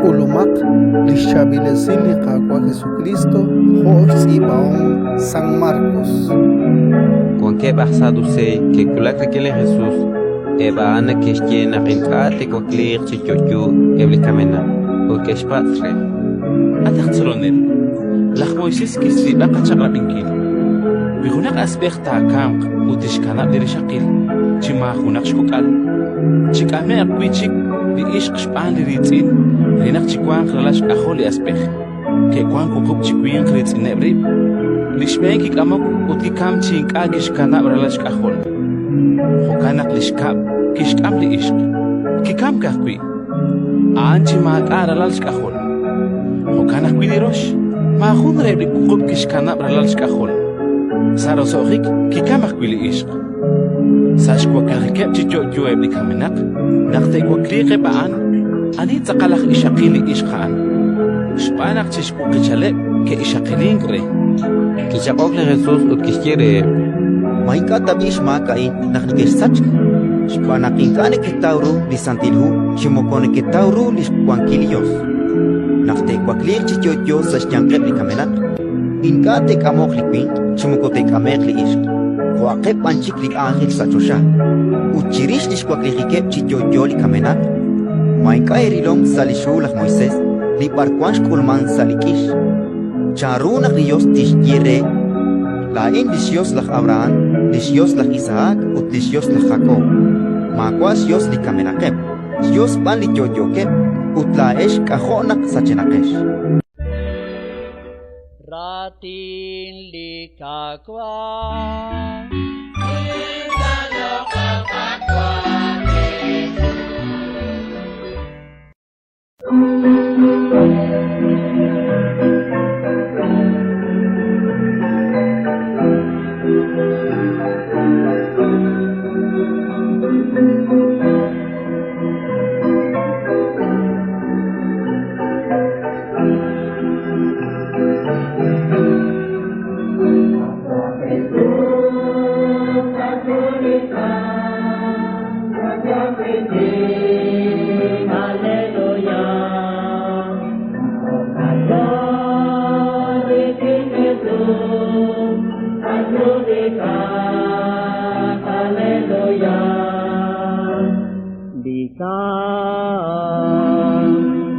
Kulumak Lishabilesili Kakwa Jesucristo Jos y Baón San Marcos. Con que basado sei que culacre que le Jesús eba ana que llena rintrate con clear chichochu eblicamena o que espatre. Ataxtronel. La Moisés que si baqa chaqrabinkin. Bihunak aspekta kam utishkana dirishaqil. Chima hunak shkukal. Chikame akwichik bi ishq shpan liritzin. Rinak chikwan kralash aholi aspek. Que kwan kukub chikwin kritz nebrib. Lishmeen kikamok uti kam chink agishkana bralash kahol. Hokanak lishkab kishkam li ishq. Kikam kahkwi. Anchi maat aralash kahol. Hokanak kwidirosh. Ma khudre bi kukub kishkana bralash kahol. Saro sohik kikamak kwili ishq. Sash kwa karikep chicho jueb li kamenak. Nakte kwa kliqe baan. Ani taqalak ishaqili ishqaan. Shpanak chishku kichalep ke ishaqilin kre. Kichaqok le Jesús o que quiere. Mainka tabish makai naknike sach. Shpanakinkane que tauro li santilhu, chimokone que tauro li kwankilios. Nafte kwaklir chichocho sashyanqeb li kamenak. Inkate kamok li pin, chimokote kamek li ishq. Kwaqeb anchik li ángel sachosha. Uchirish li kwaklikikeb chichocho li kamenak. Mainka erilom salishu la Moisés, li parkwansh kulman salikish. Charuna Dios tishkire, la in Dios la Abraham, Dios la Isaac, ut Dios la Jacob. Makwas Dios li kamenakeb, Dios pan li yoyokeb, ut la esh kajonak sachenakesh. Ratin li kakwa.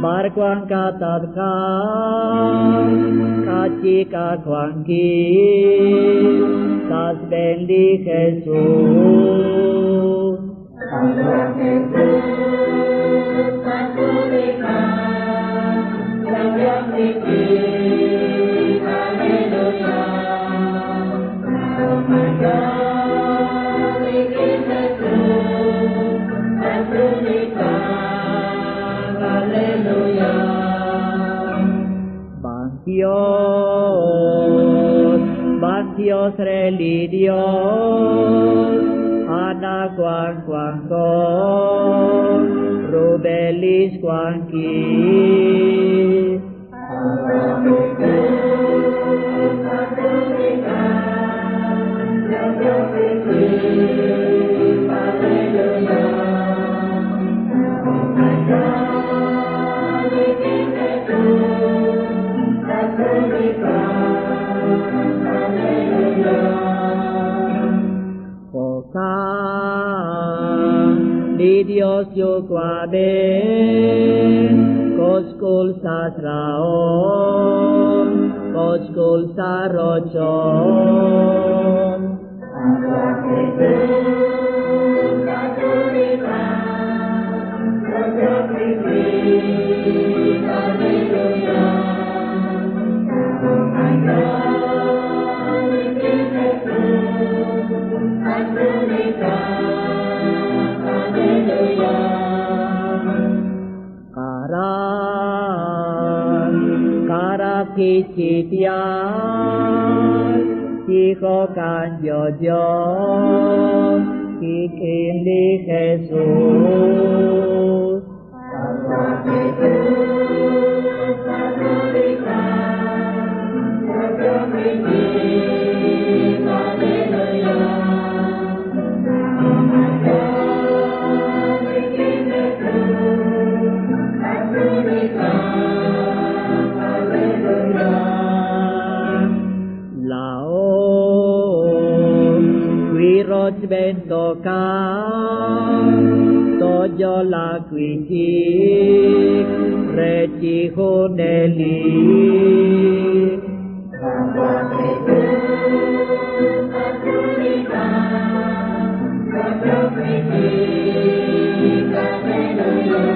Barkwan katadka kachika kwanki tas bendi Jesús. Dios religios, ana kwan rubelis kwanki. Dios yo guarde, koskul sasraon, koskul sarochon. Kichitian, hijo can yo, kikindi Jesús. Rod bento ka toyo la quinti reci honeli Hallelujah